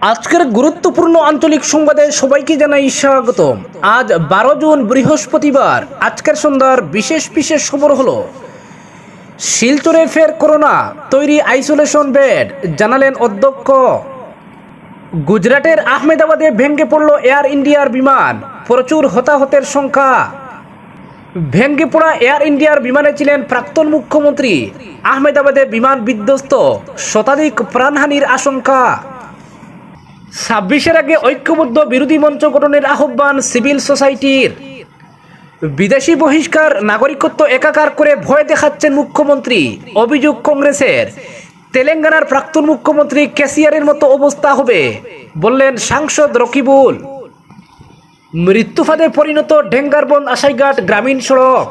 আজকের গুরুত্বপূর্ণ আঞ্চলিক সংবাদে সবাইকে জানাই স্বাগতম। আজ 12 জুন বৃহস্পতিবার। আজকের সন্ধ্যার বিশেষ বিশেষ খবর হলো শিলচরে ফের করোনা, তৈরি আইসোলেশন বেড, জানালেন অধ্যক্ষ। গুজরাটের আহমেদাবাদে ভেঙে পড়ল এয়ার ইন্ডিয়ার বিমান, প্রচুর হতাহতের সংখ্যা। ভেঙে পড়া এয়ার ইন্ডিয়ার বিমানে ছিলেন প্রাক্তন মুখ্যমন্ত্রী। আহমেদাবাদে বিমান বিধ্বস্ত, শতাধিক প্রাণহানির আশঙ্কা। 26-এর আগে ঐক্যবদ্ধ বিরোধী মঞ্চ গঠনের আহ্বান সিভিল সোসাইটির। বিদেশি বহিষ্কার, নাগরিকত্ব একাকার করে ভয় দেখাচ্ছেন মুখ্যমন্ত্রী, অভিযোগ কংগ্রেসের। তেলেঙ্গানার প্রাক্তন মুখ্যমন্ত্রী কেসিআরের মতো অবস্থা হবে বললেন সাংসদ রকিবুল। মৃত্যুফাঁদে পরিণত ঢেঙ্গারবন্দ আশাইঘাট গ্রামীণ সড়ক।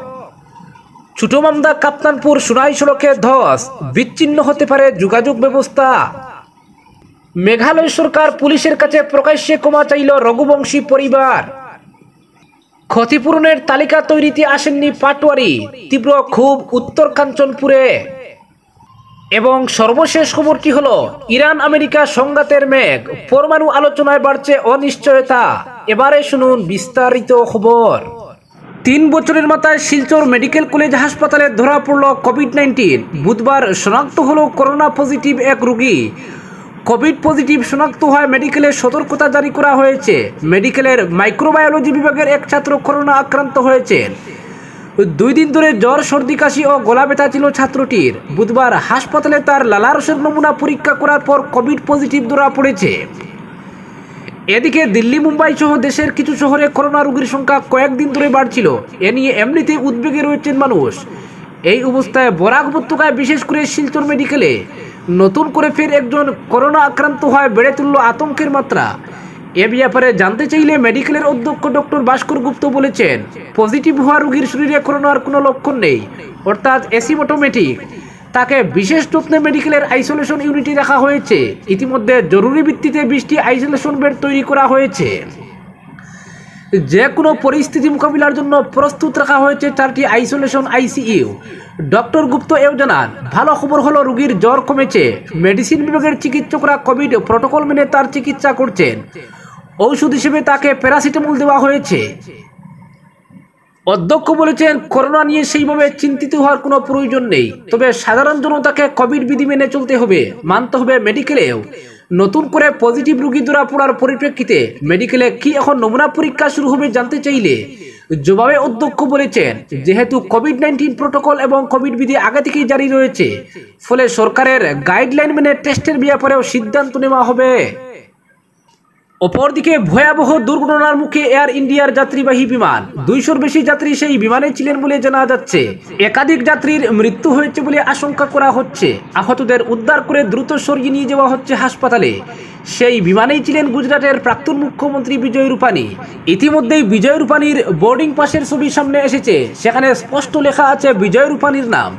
ছোটমামদা কাপ্তানপুর সোনাই সড়কে ধস, বিচ্ছিন্ন হতে পারে যোগাযোগ ব্যবস্থা। মেঘালয় সরকার পুলিশের কাছে প্রকাশ্যে ক্ষমা চাইল রঘুবংশী পরিবার। ক্ষতিপূরণের তালিকা তৈরিতে আসেননি পাটোয়ারি, তীব্র ক্ষোভ উত্তর কাঞ্চনপুরে। এবং সর্বশেষ খবরটি হলো ইরান আমেরিকা সংঘাতের মেঘ, পরমাণু আলোচনায় বাড়ছে অনিশ্চয়তা। এবারে শুনুন বিস্তারিত খবর। 3 বছরের মাথায় শিলচর মেডিকেল কলেজ হাসপাতালে ধরা পড়ল কোভিড-19। বুধবার শনাক্ত হলো করোনা পজিটিভ এক রোগী। কোভিড পজিটিভ শনাক্ত হয় মেডিকেলে সতর্কতা জারি করা হয়েছে। মেডিকেলের মাইক্রোবায়োলজি বিভাগের এক ছাত্র করোনা আক্রান্ত হয়েছেন। 2 দিন ধরে জ্বর, সর্দি, কাশি ও গলা ব্যথা ছিল ছাত্রটির। বুধবার হাসপাতালে তার লালারসের নমুনা পরীক্ষা করার পর কোভিড পজিটিভ ধরা পড়েছে। এদিকে দিল্লি, মুম্বাই সহ দেশের কিছু শহরে করোনা রোগীর সংখ্যা কয়েকদিন ধরে বাড়ছিল। এ নিয়ে এমনিতেই উদ্বেগে রয়েছেন মানুষ। এই অবস্থায় বরাক উপত্যকায়, বিশেষ করে শিলচর মেডিকেলে নতুন করে ফের একজন করোনা আক্রান্ত হয় বেড়ে তুলল আতঙ্কের মাত্রা। এ ব্যাপারে জানতে চাইলে মেডিকেলের অধ্যক্ষ ডক্টর ভাস্কর গুপ্ত বলেছেন, পজিটিভ হওয়া রোগীর শরীরে করোনার কোনো লক্ষণ নেই, অর্থাৎ অ্যাসিম্পটোমেটিক। তাকে বিশেষ যত্নে মেডিকেলের আইসোলেশন ইউনিটে রাখা হয়েছে। ইতিমধ্যে জরুরি ভিত্তিতে 20টি আইসোলেশন বেড তৈরি করা হয়েছে। যে কোনো পরিস্থিতি মোকাবিলার জন্য প্রস্তুত রাখা হয়েছে 4টি আইসোলেশন আইসিইউ। ডক্টর গুপ্ত এও জানান, ভালো খবর হলো রোগীর জ্বর কমেছে। মেডিসিন বিভাগের চিকিৎসকরা কোভিড প্রটোকল মেনে তার চিকিৎসা করছেন। ঔষধ হিসেবে তাকে প্যারাসিটামল দেওয়া হয়েছে। অধ্যক্ষ বলেছেন, করোনা নিয়ে সেইভাবে চিন্তিত হওয়ার কোনো প্রয়োজন নেই, তবে সাধারণ জনতাকে কোভিড বিধি মেনে চলতে হবে, মানতে হবে। মেডিকেলেও নতুন করে পজিটিভ রোগী ধরা পড়ার পরিপ্রেক্ষিতে মেডিকেলে কি এখন নমুনা পরীক্ষা শুরু হবে জানতে চাইলে জবাবে অধ্যক্ষ বলেছেন, যেহেতু কোভিড-19 প্রোটোকল এবং কোভিড বিধি আগে থেকেই জারি রয়েছে, ফলে সরকারের গাইডলাইন মেনে টেস্টের ব্যাপারেও সিদ্ধান্ত নেওয়া হবে। অপরদিকে ভয়াবহ দুর্ঘটনার মুখে এয়ার ইন্ডিয়ার যাত্রীবাহী বিমান। 200-র বেশি যাত্রী সেই বিমানে ছিলেন বলে জানা যাচ্ছে। একাধিক যাত্রীর মৃত্যু হয়েছে বলে আশঙ্কা করা হচ্ছে। আহতদের উদ্ধার করে দ্রুত সরিয়ে নিয়ে যাওয়া হচ্ছে হাসপাতালে। সেই বিমানেই ছিলেন গুজরাটের প্রাক্তন মুখ্যমন্ত্রী বিজয় রূপানী। ইতিমধ্যেই বিজয় রূপানীর বোর্ডিং পাসের ছবি সামনে এসেছে, সেখানে স্পষ্ট লেখা আছে বিজয় রূপানীর নাম।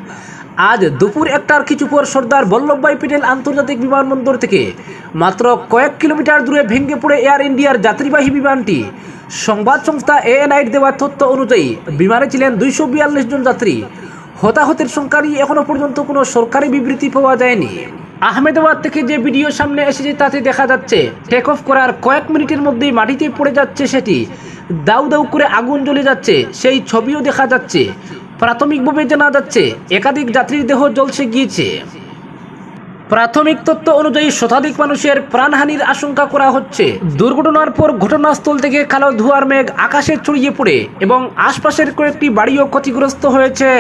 আজ দুপুর 1টার কিছু পর সর্দার বল্লভভাই প্যাটেল আন্তর্জাতিক বিমানবন্দর থেকে মাত্র কয়েক কিলোমিটার দূরে ভেঙে পড়ে এয়ার ইন্ডিয়ার যাত্রীবাহী বিমানটি। সংবাদ সংস্থা এএনআইর দেওয়া তথ্য অনুযায়ী বিমানে ছিলেন 242 জন যাত্রী। হতাহতের সংখ্যা নিয়ে এখনো পর্যন্ত কোনো সরকারি বিবৃতি পাওয়া যায়নি। আহমেদাবাদ থেকে যে ভিডিও সামনে এসেছে তাতে দেখা যাচ্ছে টেক অফ করার কয়েক মিনিটের মধ্যেই মাটিতে পড়ে যাচ্ছে সেটি। দাউ দাউ করে আগুন জ্বলে যাচ্ছে, সেই ছবিও দেখা যাচ্ছে। প্রাথমিকভাবে জানা যাচ্ছে একাধিক যাত্রীর দেহ জ্বলসে গিয়েছে। প্রাথমিক তথ্য অনুযায়ী শতাধিক মানুষের প্রাণহানির আশঙ্কা করা হচ্ছে। দুর্ঘটনার পর ঘটনাস্থল থেকে কালো ধোঁয়ার মেঘ আকাশে ছড়িয়ে পড়ে এবং আশপাশের কয়েকটি বাড়িও ক্ষতিগ্রস্ত হয়েছে।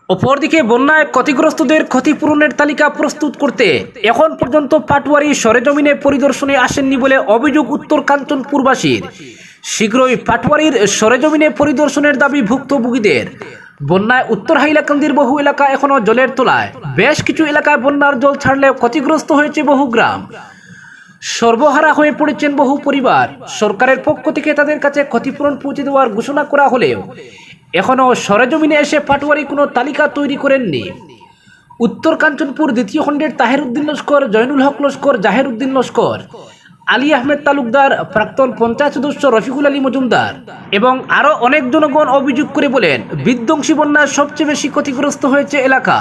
অপরদিকে বন্যায় ক্ষতিগ্রস্তদের ক্ষতিপূরণের তালিকা প্রস্তুত করতে এখন পর্যন্ত পাটোয়ারি সরেজমিনে পরিদর্শনে আসেননি বলে অভিযোগ উত্তর কাঞ্চনপুরবাসীর। শীঘ্রই পাটোয়ারির সরেজমিনে পরিদর্শনের দাবি ভুক্তভোগীদের। বন্যায় উত্তর হাইলাকান্দির বহু এলাকা এখনো জলের তলায়। বেশ কিছু এলাকায় বন্যার জল ছাড়লেও ক্ষতিগ্রস্ত হয়েছে বহু গ্রাম। সর্বহারা হয়ে পড়েছেন বহু পরিবার। সরকারের পক্ষ থেকে তাদের কাছে ক্ষতিপূরণ পৌঁছে দেওয়ার ঘোষণা করা হলেও এখনো সরেজমিনে এসে পাটোয়ারি কোনো তালিকা তৈরি করেননি। উত্তর কাঞ্চনপুর দ্বিতীয় খণ্ডের তাহের উদ্দিন লস্কর, জয়নুল হক লস্কর, জাহের উদ্দিন লস্কর, আলী আহমেদ তালুকদার, প্রাক্তন পঞ্চায়েত সদস্য রফিকুল আলী মজুমদার এবং আরও অনেক জনগণ অভিযোগ করে বলেন, বিধ্বংসী বন্যায় সবচেয়ে বেশি ক্ষতিগ্রস্ত হয়েছে এলাকা।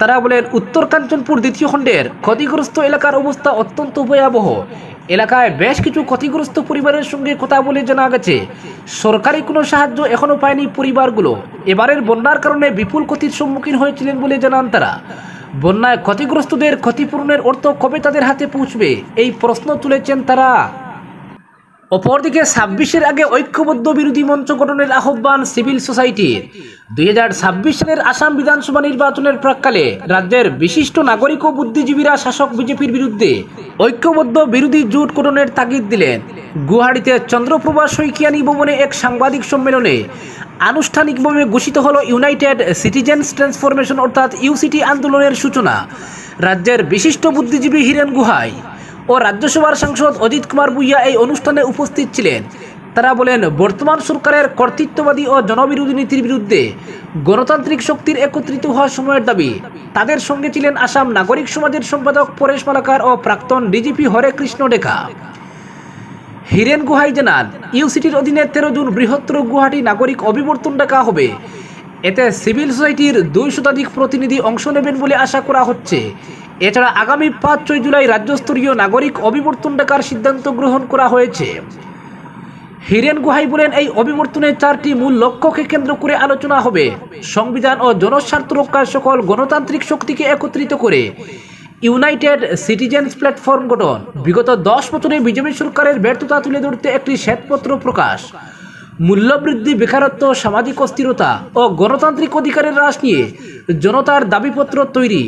তারা বলেন উত্তর কাঞ্চনপুর দ্বিতীয় খণ্ডের ক্ষতিগ্রস্ত এলাকার অবস্থা অত্যন্ত ভয়াবহ। এলাকায় বেশ কিছু ক্ষতিগ্রস্ত পরিবারের সঙ্গে কথা বলে জানা গেছে সরকারি কোনো সাহায্য এখনও পায়নি পরিবারগুলো। এবারের বন্যার কারণে বিপুল ক্ষতির সম্মুখীন হয়েছিলেন বলে জানান তারা। বন্যায় ক্ষতিগ্রস্তদের ক্ষতিপূরণের অর্থ কবে তাদের হাতে পৌঁছবে এই প্রশ্ন তুলেছেন তারা। অপরদিকে ২৬-এর আগে ঐক্যবদ্ধ বিরোধী মঞ্চ গঠনের আহ্বান সিভিল সোসাইটির। ২০২৬ সালের আসাম বিধানসভা নির্বাচনের প্রাক্কালে রাজ্যের বিশিষ্ট নাগরিক ও বুদ্ধিজীবীরা শাসক বিজেপির বিরুদ্ধে ঐক্যবদ্ধ বিরোধী জোট গঠনের তাগিদ দিলেন। গুয়াহাটিতে চন্দ্রপ্রভা শইকিয়ানী ভবনে এক সাংবাদিক সম্মেলনে আনুষ্ঠানিকভাবে ঘোষিত হল ইউনাইটেড সিটিজেন্স ট্রান্সফরমেশন অর্থাৎ ইউসিটি আন্দোলনের সূচনা। রাজ্যের বিশিষ্ট বুদ্ধিজীবী হিরেন গুহাই ও রাজ্যসভার সাংসদ অজিত কুমার ভুইয়া এই অনুষ্ঠানে উপস্থিত ছিলেন। তারা বলেন বর্তমান সরকারের কর্তৃত্ববাদী ও জনবিরোধী নীতির বিরুদ্ধে গণতান্ত্রিক শক্তির একত্রিত হওয়ার সময়ের দাবি। তাদের সঙ্গে ছিলেন আসাম নাগরিক সমাজের সম্পাদক পরেশ মালাকার ও প্রাক্তন ডিজিপি হরে কৃষ্ণ ডেকা। হিরেন গুহাই জানান ইউসিটির অধীনে ১৩ জুন বৃহত্তর গুয়াহাটি নাগরিক অভিবর্তন ডাকা হবে। এতে সিভিল সোসাইটির ২০০ শতাধিক প্রতিনিধি অংশ নেবেন বলে আশা করা হচ্ছে। এছাড়া আগামী ৫-৬ জুলাই রাজ্যস্তরীয় নাগরিক অভিবর্তন ডাকার সিদ্ধান্ত গ্রহণ করা হয়েছে। হিরেন গুহাই বলেন এই অভিবর্তনের ৪টি মূল লক্ষ্যকে কেন্দ্র করে আলোচনা হবে। সংবিধান ও জনস্বার্থ রক্ষার সকল গণতান্ত্রিক শক্তিকে একত্রিত করে ইউনাইটেড সিটিজেন্স প্ল্যাটফর্ম গঠন, বিগত ১০ বছরে বিজেপি সরকারের ব্যর্থতা তুলে ধরতে একটি শ্বেতপত্র প্রকাশ, মূল্যবৃদ্ধি, বেকারত্ব, সামাজিক অস্থিরতা ও গণতান্ত্রিক অধিকারের হ্রাস নিয়ে জনতার দাবিপত্র তৈরি,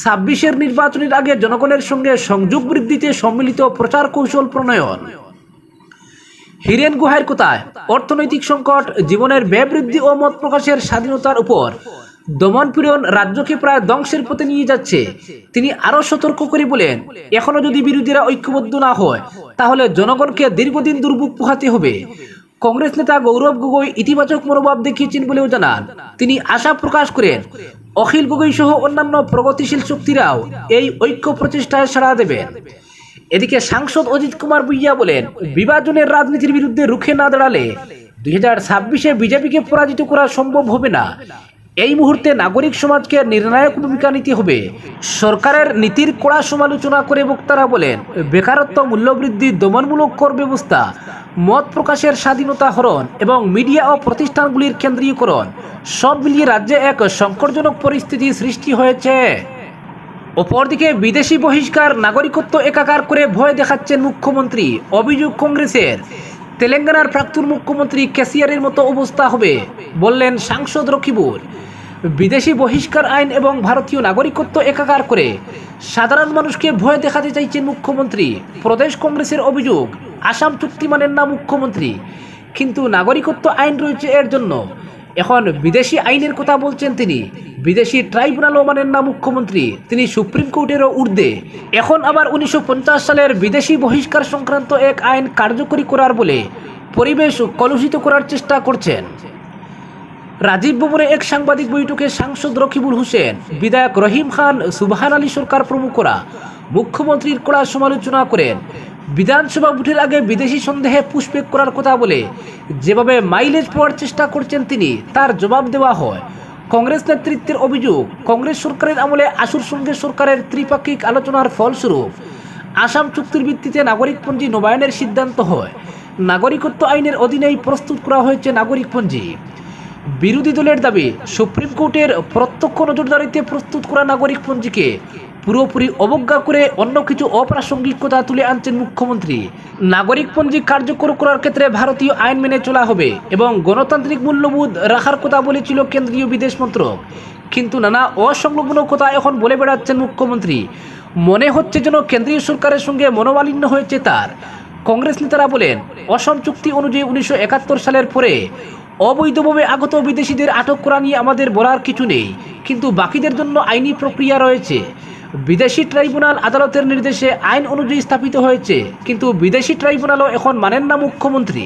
২৬-এর নির্বাচনের আগে জনগণের সঙ্গে সংযোগ বৃদ্ধিতে সম্মিলিত প্রচার কৌশল প্রণয়ন। হিরেন গুহাইয়ের কথায় অর্থনৈতিক সংকট, জীবনের ব্যয় বৃদ্ধি ও মত প্রকাশের স্বাধীনতার উপর দমনপীড়ন রাজ্যকে প্রায় ধ্বংসের পথে নিয়ে যাচ্ছে। তিনি আরো সতর্ক করে বলেন এখনো যদি বিরোধীরা ঐক্যবদ্ধ না হয় তাহলে জনগণকে দীর্ঘদিন দুর্ভোগ পোহাতে হবে। কংগ্রেস নেতা গৌরব গগৈ ইতিবাচক মনোভাব দেখিয়েছেন বলেও জানান। তিনি আশা প্রকাশ করেন অখিল গগৈ সহ অন্যান্য প্রগতিশীল শক্তিরাও এই ঐক্য প্রচেষ্টায় সাড়া দেবেন। এদিকে সাংসদ অজিত কুমার ভুইয়া বলেন বিভাজনের রাজনীতির বিরুদ্ধে রুখে না দাঁড়ালে ২০২৬-এ বিজেপিকে পরাজিত করা সম্ভব হবে না। এই মুহূর্তে নাগরিক সমাজকে নির্ণায়ক ভূমিকা নিতে হবে। সরকারের নীতির কড়া সমালোচনা করে বক্তারা বলেন বেকারত্ব, মূল্যবৃদ্ধি, দমনমূলক কর ব্যবস্থা, মত প্রকাশের স্বাধীনতা হরণ এবং মিডিয়া ও প্রতিষ্ঠানগুলির কেন্দ্রীয়করণ সব মিলিয়ে রাজ্যে এক সংকটজনক পরিস্থিতি সৃষ্টি হয়েছে। অপরদিকে বিদেশি বহিষ্কার, নাগরিকত্ব একাকার করে ভয় দেখাচ্ছেন মুখ্যমন্ত্রী। অভিযোগ কংগ্রেসের। তেলেঙ্গানার প্রাক্তন মুখ্যমন্ত্রী কেসিআরের মতো অবস্থা হবে বললেন সাংসদ রকিবুল। বিদেশি বহিষ্কার আইন এবং ভারতীয় নাগরিকত্ব একাকার করে সাধারণ মানুষকে ভয় দেখাতে চাইছেন মুখ্যমন্ত্রী। প্রদেশ কংগ্রেসের অভিযোগ আসাম চুক্তি মানেন না মুখ্যমন্ত্রী, কিন্তু নাগরিকত্ব আইন রয়েছে এর জন্য। এখন বিদেশি আইনের কথা বলছেন তিনি। বিদেশি ট্রাইব্যুনালও মানেন না মুখ্যমন্ত্রী, তিনি সুপ্রিম কোর্টেরও ঊর্ধ্বে। এখন আবার ১৯৫০ সালের বিদেশি বহিষ্কার সংক্রান্ত এক আইন কার্যকরী করার বলে পরিবেশ কলুষিত করার চেষ্টা করছেন। রাজীব ভবনে এক সাংবাদিক বৈঠকে সাংসদ রকিবুল হোসেন, বিধায়ক রহিম খান, সুবহান আলী সরকার প্রমুখরা মুখ্যমন্ত্রীর কড়া সমালোচনা করেন। বিধানসভা ভোটের আগে বিদেশি সন্দেহে পুষ্পেক করার কথা বলে যেভাবে মাইলেজ পাওয়ার চেষ্টা করছেন তিনি, তার জবাব দেওয়া হয়। কংগ্রেস নেতৃত্বের অভিযোগ কংগ্রেস সরকারের আমলে আসুর সঙ্গে সরকারের ত্রিপাক্ষিক আলোচনার ফলস্বরূপ আসাম চুক্তির ভিত্তিতে নাগরিকপঞ্জি নবায়নের সিদ্ধান্ত হয়। নাগরিকত্ব আইনের অধীনেই প্রস্তুত করা হয়েছে নাগরিকপঞ্জি। বিরোধী দলের দাবি সুপ্রিম কোর্টের প্রত্যক্ষ নজরদারিতে প্রস্তুত করা নাগরিকপঞ্জিকে পুরোপুরি অবজ্ঞা করে অন্য কিছু অপ্রাসঙ্গিকতা তুলে আনছেন মুখ্যমন্ত্রী। নাগরিকপঞ্জি কার্যকর করার ক্ষেত্রে ভারতীয় আইন মেনে চলা হবে এবং গণতান্ত্রিক মূল্যবোধ রাখার কথা বলেছিল কেন্দ্রীয় বিদেশ মন্ত্রক, কিন্তু নানা অসংলগ্ন কথা এখন বলে বেড়াচ্ছেন মুখ্যমন্ত্রী। মনে হচ্ছে যেন কেন্দ্রীয় সরকারের সঙ্গে মনোমালিন্য হয়েছে তার। কংগ্রেস নেতারা বলেন অসম চুক্তি অনুযায়ী ১৯৭১ সালের পরে অবৈধভাবে আগত বিদেশিদের আটক করা নিয়ে আমাদের বলার কিছু নেই, কিন্তু বাকিদের জন্য আইনি প্রক্রিয়া রয়েছে। বিদেশি ট্রাইব্যুনাল আদালতের নির্দেশে আইন অনুযায়ী স্থাপিত হয়েছে, কিন্তু বিদেশি ট্রাইব্যুনালও এখন মানেন না মুখ্যমন্ত্রী।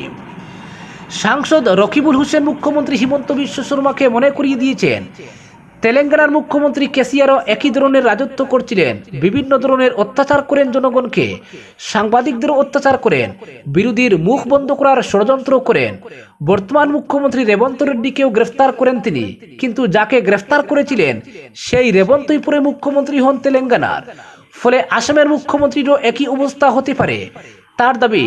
সাংসদ রকিবুল হোসেন মুখ্যমন্ত্রী হিমন্ত বিশ্ব শর্মাকে মনে করিয়ে দিয়েছেন তেলেঙ্গানার মুখ্যমন্ত্রী কেসিআরও একই ধরনের রাজত্ব করছিলেন, বিভিন্ন ধরনের অত্যাচার করেন জনগণকে, সাংবাদিকদেরও অত্যাচার করেন, বিরোধীর মুখ বন্ধ করার ষড়যন্ত্র করেন। বর্তমান মুখ্যমন্ত্রী রেবন্ত রেড্ডিকেও গ্রেফতার করেন তিনি, কিন্তু যাকে গ্রেফতার করেছিলেন সেই রেবন্তই পরে মুখ্যমন্ত্রী হন তেলেঙ্গানার। ফলে আসামের মুখ্যমন্ত্রীরও একই অবস্থা হতে পারে। তার দাবি,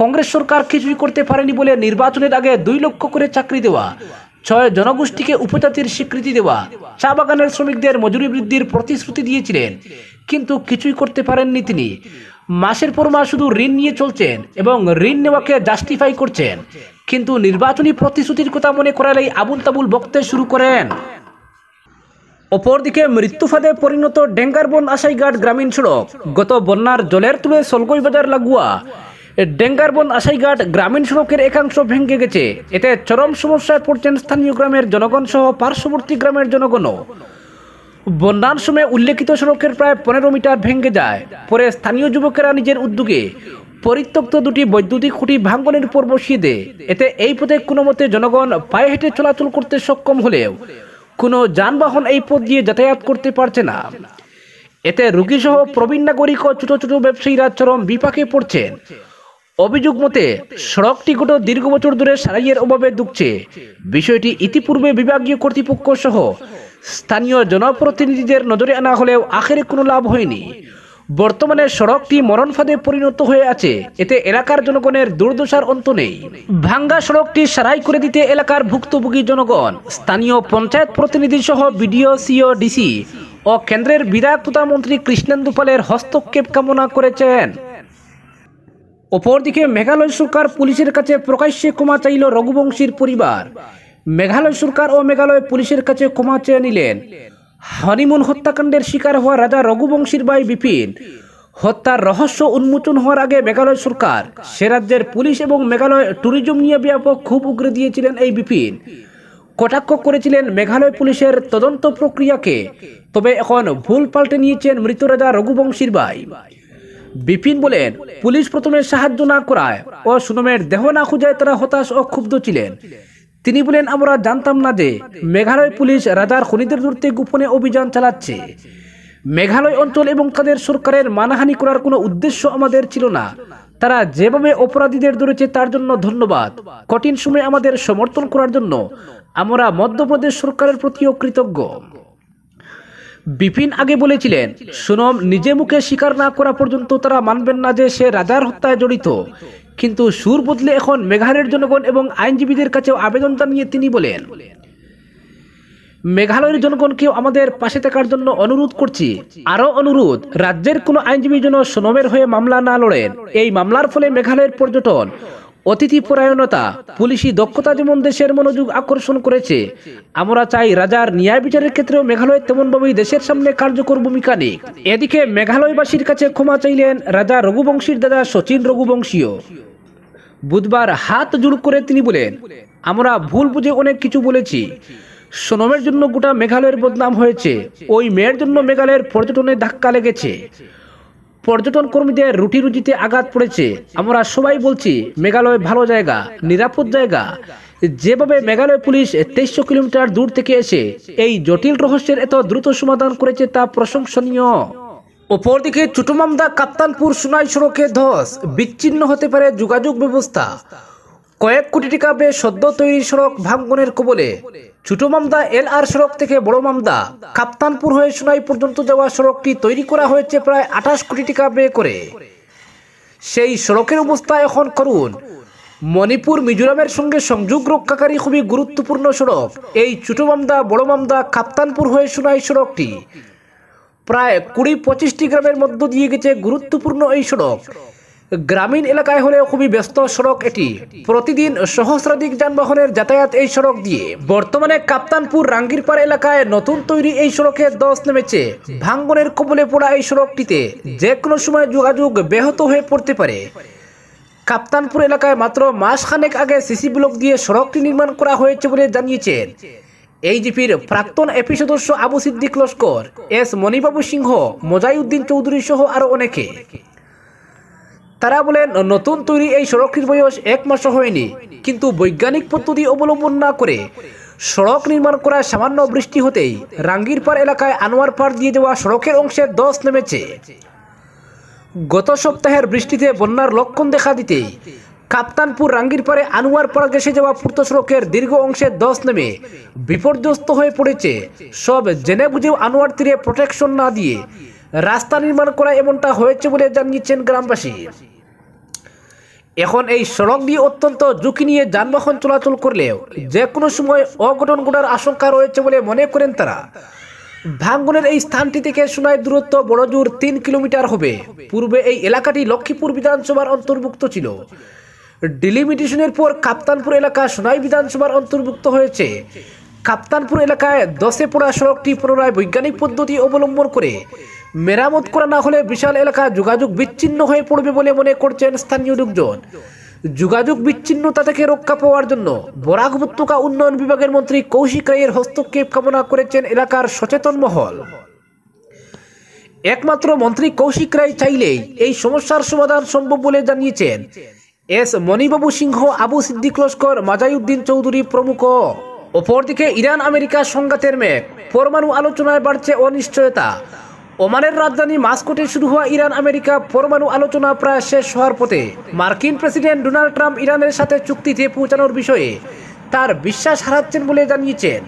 কংগ্রেস সরকার কিছুই করতে পারেনি বলে নির্বাচনের আগে 2 লক্ষ করে চাকরি দেওয়া, 6 জনগোষ্ঠীকে উপজাতির স্বীকৃতি দেওয়া, চা বাগানের শ্রমিকদের মজুরি বৃদ্ধির প্রতিশ্রুতি দিয়েছিলেন, কিন্তু কিছুই করতে পারেননি তিনি। মাসের পর মাস শুধু ঋণ নিয়ে চলছেন এবং ঋণ নেওয়াকে জাস্টিফাই করছেন, কিন্তু নির্বাচনী প্রতিশ্রুতির কথা মনে করালেই আবুল তাবুল বকতে শুরু করেন। অপরদিকে মৃত্যুফাদে পরিণত ডেঙ্গারবন আশাইঘাট গ্রামীণ সড়ক গত বন্যার জলের তুলে সলগই বাজার লাগোয়া ডেঙ্গারবন আশাইঘাট গ্রামীণ সড়কের একাংশ ভেঙে গেছে। এতে চরম সমস্যায় পড়ছেন স্থানীয় গ্রামের জনগণ সহ পার্শ্ববর্তী গ্রামের জনগণও। বন্যার সময় উল্লেখিত সড়কের প্রায় 15 মিটার ভেঙে যায়। পরে স্থানীয় যুবকেরা নিজের উদ্যোগে পরিত্যক্ত 2টি বৈদ্যুতিক খুঁটি ভাঙ্গনের উপর বসিয়ে দেয়। এতে এই পথে কোনো মতে জনগণ পায়ে হেঁটে চলাচল করতে সক্ষম হলেও কোনো যানবাহন এই পথ দিয়ে যাতায়াত করতে পারছে না। এতে রোগীসহ প্রবীণ নাগরিক ও ছোট ছোট ব্যবসায়ীরা চরম বিপাকে পড়ছেন। অভিযোগ মতে সড়কটি গত দীর্ঘ বছর ধরে সারাইয়ের অভাবে দুঃখছে। বিষয়টি ইতিপূর্বে বিভাগীয় কর্তৃপক্ষ সহ স্থানীয় জনপ্রতিনিধিদের নজরে আনা হলেও আখেরে কোনো লাভ হয়নি। বর্তমানে সড়কটি মরণ ফাঁদে পরিণত হয়ে আছে। এতে এলাকার জনগণের দুর্দশার অন্ত নেই। ভাঙ্গা সড়কটি সারাই করে দিতে এলাকার ভুক্তভোগী জনগণ, স্থানীয় পঞ্চায়েত প্রতিনিধি সহ বিডিও, সিও, ডিসি ও কেন্দ্রের বিধায়ক তথা মন্ত্রী কৃষ্ণেন্দু পালের হস্তক্ষেপ কামনা করেছেন। অপরদিকে মেঘালয় সরকার পুলিশের কাছে প্রকাশ্যে ক্ষমা চাইল রঘুবংশীর পরিবার। মেঘালয় সরকার ও মেঘালয় পুলিশের কাছে ক্ষমা চেয়ে নিলেন হনিমুন হত্যাকাণ্ডের শিকার হওয়া রাজা রঘুবংশীর ভাই বিপিন। হত্যার রহস্য উন্মোচন হওয়ার আগে মেঘালয় সরকার, সে রাজ্যের পুলিশ এবং মেঘালয় ট্যুরিজম নিয়ে ব্যাপক ক্ষোভ উগরে দিয়েছিলেন এই বিপিন। কটাক্ষ করেছিলেন মেঘালয় পুলিশের তদন্ত প্রক্রিয়াকে। তবে এখন ভুল পাল্টে নিয়েছেন মৃত রাজা রঘুবংশীর ভাই। বিপিন বলেন, পুলিশ প্রথমে সাহায্য না করায় ও সুনমের দেহ না খুঁজায় তারা হতাশ ও ক্ষুব্ধ ছিলেন। তিনি বলেন, আমরা জানতাম না যে মেঘালয় পুলিশ রাজার খুনিদের ধরতে গোপনে অভিযান চালাচ্ছে। মেঘালয় অঞ্চল এবং তাদের সরকারের মানহানি করার কোনো উদ্দেশ্য আমাদের ছিল না। তারা যেভাবে অপরাধীদের ধরেছে তার জন্য ধন্যবাদ। কঠিন সময়ে আমাদের সমর্থন করার জন্য আমরা মধ্যপ্রদেশ সরকারের প্রতিও কৃতজ্ঞ। বিপিন আগে বলেছিলেন, সোনম নিজে মুখে স্বীকার না করা পর্যন্ত তারা মানবেন না যে সে রাজার হত্যায় জড়িত। কিন্তু সুর বদলে এখন মেঘালয়ের জনগণ এবং আইনজীবীদের কাছেও আবেদন জানিয়ে তিনি বলেন, মেঘালয়ের জনগণকেও আমাদের পাশে থাকার জন্য অনুরোধ করছি। আরো অনুরোধ, রাজ্যের কোনো আইনজীবী যেন সোনমের হয়ে মামলা না লড়েন। এই মামলার ফলে মেঘালয়ের পর্যটন, অতিথি পরায়ণতা, পুলিশি দক্ষতা যেমন দেশের মনোযোগ আকর্ষণ করেছে, আমরা চাই রাজার ন্যায় বিচারের ক্ষেত্রেও মেঘালয় তেমনভাবেই দেশের সামনে কার্যকর ভূমিকা নিক। এদিকে মেঘালয়বাসীর কাছে ক্ষমা চাইলেন রাজা রঘুবংশীর দাদা শচীন রঘুবংশীও। বুধবার হাত জোড় করে তিনি বলেন, আমরা ভুল বুঝে অনেক কিছু বলেছি। সোনমের জন্য গোটা মেঘালয়ের বদনাম হয়েছে। ওই মেয়ের জন্য মেঘালয়ের পর্যটনে ধাক্কা লেগেছে, পর্যটন কর্মীদের রুটি রুজিতে আঘাত পড়েছে। আমরা সবাই বলছি মেঘালয় ভালো জায়গা, নিরাপদ জায়গা। যেভাবে মেঘালয় পুলিশ 2300 কিলোমিটার দূর থেকে এসে এই জটিল রহস্যের এত দ্রুত সমাধান করেছে তা প্রশংসনীয়। অপরদিকে চুটুমামদা কাপ্তানপুর সোনাই সড়কে ধস, বিচ্ছিন্ন হতে পারে যোগাযোগ ব্যবস্থা। কয়েক কোটি টাকা ব্যয়ে সদ্য তৈরি সড়ক ভাঙ্গনের কবলে। চুটুমামদা LR সড়ক থেকে বড় মামদা কাপ্তানপুর হয়ে সোনাই পর্যন্ত যাওয়া সড়কটি তৈরি করা হয়েছে প্রায় 28 কোটি টাকা ব্যয় করে। সেই সড়কের অবস্থা এখন করুন। মণিপুর মিজোরামের সঙ্গে সংযোগ রক্ষাকারী খুবই গুরুত্বপূর্ণ সড়ক এই চুটুমামদা বড় মামদা কাপ্তানপুর হয়ে সোনাই সড়কটি। প্রায় 20-25টি গ্রামের মধ্য দিয়ে গেছে গুরুত্বপূর্ণ এই সড়ক। গ্রামীণ এলাকায় হলেও খুবই ব্যস্ত সড়ক এটি। প্রতিদিন সহস্রাধিক যানবাহনের যাতায়াত এই সড়ক দিয়ে। বর্তমানে কাপ্তানপুর রাঙ্গিরপাড় এলাকায় নতুন তৈরি এই সড়কে ধস নেমেছে। ভাঙ্গনের কবলে পড়া এই সড়কটিতে যে কোনো সময় যোগাযোগ ব্যাহত হয়ে পড়তে পারে। কাপ্তানপুর এলাকায় মাত্র মাসখানেক আগে সিসি ব্লক দিয়ে সড়কটি নির্মাণ করা হয়েছে বলে জানিয়েছেন এইজিপির প্রাক্তন এপি সদস্য আবু সিদ্দিক লস্কর, এস মণিবাবু সিংহ, মজাইউদ্দিন চৌধুরী সহ আরো অনেকে। তারা বলেন, নতুন তৈরি এই সড়কটির বয়স 1 মাসও হয়নি, কিন্তু বৈজ্ঞানিক পদ্ধতি অবলম্বন না করে সড়ক নির্মাণ করায় সামান্য বৃষ্টি হতেই রাঙ্গিরপাড় এলাকায় আনোয়ারপাড় দিয়ে দেওয়া সড়কের অংশে ধস নেমেছে। গত সপ্তাহের বৃষ্টিতে বন্যার লক্ষণ দেখা দিতেই কাপ্তানপুর রাঙ্গিরপাড়ে আনোয়ারপাড় ঘেঁষে যাওয়া পূর্ত সড়কের দীর্ঘ অংশে ধস নেমে বিপর্যস্ত হয়ে পড়েছে। সব জেনে বুঝেও আনোয়ার তীরে প্রোটেকশন না দিয়ে রাস্তা নির্মাণ করা এমনটা হয়েছে বলে জানিয়েছেন গ্রামবাসী। এখন এই সড়ক দিয়ে অত্যন্ত ঝুঁকি নিয়ে যানবাহন চলাচল করলেও যে কোনো সময় অঘটন ঘটার আশঙ্কা রয়েছে বলে মনে করেন তারা। ভাঙ্গনের এই স্থানটি থেকে সোনাই দূরত্ব বড়জোর 3 কিলোমিটার হবে। পূর্বে এই এলাকাটি লক্ষ্মীপুর বিধানসভার অন্তর্ভুক্ত ছিল। ডিলিমিটেশনের পর কাপ্তানপুর এলাকা সোনাই বিধানসভার অন্তর্ভুক্ত হয়েছে। কাপ্তানপুর এলাকায় ধসে পড়া সড়কটি পুনরায় বৈজ্ঞানিক পদ্ধতি অবলম্বন করে মেরামত করা না হলে বিশাল এলাকা যোগাযোগ বিচ্ছিন্ন হয়ে পড়বে বলে মনে করছেন স্থানীয় লোকজন। যোগাযোগ বিচ্ছিন্নতা থেকে রক্ষা পাওয়ার জন্য বরাক উপত্যকা উন্নয়ন বিভাগের মন্ত্রী কৌশিক রায়ের হস্তক্ষেপ কামনা করেছেন এলাকার সচেতন মহল। একমাত্র মন্ত্রী কৌশিক রায় চাইলেই এই সমস্যার সমাধান সম্ভব বলে জানিয়েছেন এস মণিবাবু সিংহ, আবু সিদ্দিক লস্কর, মাজাইউদ্দিন চৌধুরী প্রমুখ। অপরদিকে ইরান আমেরিকা সংঘাতের মেঘ, পরমাণু আলোচনায় বাড়ছে অনিশ্চয়তা। ওমানের রাজধানী মাস্কোটে শুরু হওয়া ইরান আমেরিকা পরমাণু আলোচনা প্রায় শেষ হওয়ার পথে। মার্কিন প্রেসিডেন্ট ডোনাল্ড ট্রাম্প ইরানের সাথে চুক্তিতে পৌঁছানোর বিষয়ে তার বিশ্বাস হারাচ্ছেন বলে জানিয়েছেন।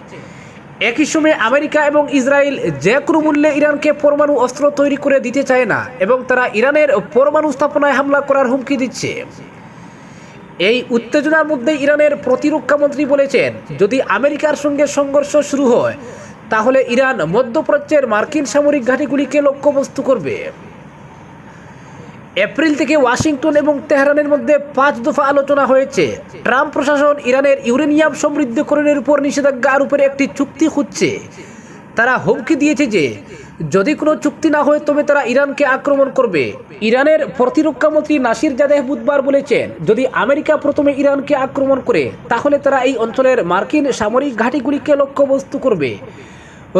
একই সময়ে আমেরিকা এবং ইসরায়েল যে কোনো মূল্যে ইরানকে পরমাণু অস্ত্র তৈরি করে দিতে চায় না এবং তারা ইরানের পরমাণু স্থাপনায় হামলা করার হুমকি দিচ্ছে। এই উত্তেজনার মধ্যে ইরানের প্রতিরক্ষা মন্ত্রী বলেছেন, যদি আমেরিকার সঙ্গে সংঘর্ষ শুরু হয় তাহলে ইরান মধ্যপ্রাচ্যের মার্কিন সামরিক ঘাঁটিগুলিকে লক্ষ্যবস্তু করবে। এপ্রিল থেকে ওয়াশিংটন এবং তেহরানের মধ্যে 5 দফা আলোচনা হয়েছে। ট্রাম্প প্রশাসন ইরানের ইউরেনিয়াম সমৃদ্ধকরণের উপর নিষেধাজ্ঞা আরোপের একটি চুক্তি খুঁজছে। তারা হুমকি দিয়েছে যে যদি কোনো চুক্তি না হয় তবে তারা ইরানকে আক্রমণ করবে। ইরানের প্রতিরক্ষা মন্ত্রী নাসির জাদেহ বুধবার বলেছেন, যদি আমেরিকা প্রথমে ইরানকে আক্রমণ করে তাহলে তারা এই অঞ্চলের মার্কিন সামরিক ঘাঁটিগুলিকে লক্ষ্যবস্তু করবে।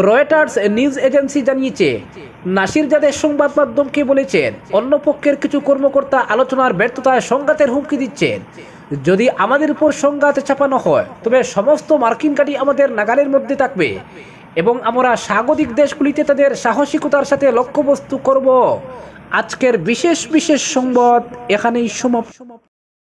রয়টার্স নিউজ এজেন্সি জানিয়েছে, নাসির জাদেহ সংবাদ মাধ্যমকে বলেছেন, অন্য পক্ষের কিছু কর্মকর্তা আলোচনার ব্যর্থতায় সংঘাতের হুমকি দিচ্ছেন। যদি আমাদের উপর সংঘাত চাপানো হয় তবে সমস্ত মার্কিন ঘাঁটি আমাদের নাগালের মধ্যে থাকবে এবং আমরা স্বাগতিক দেশগুলিতে তাদের সাহসিকতার সাথে লক্ষ্যবস্তু করব। আজকের বিশেষ সংবাদ এখানেই সমাপ্ত।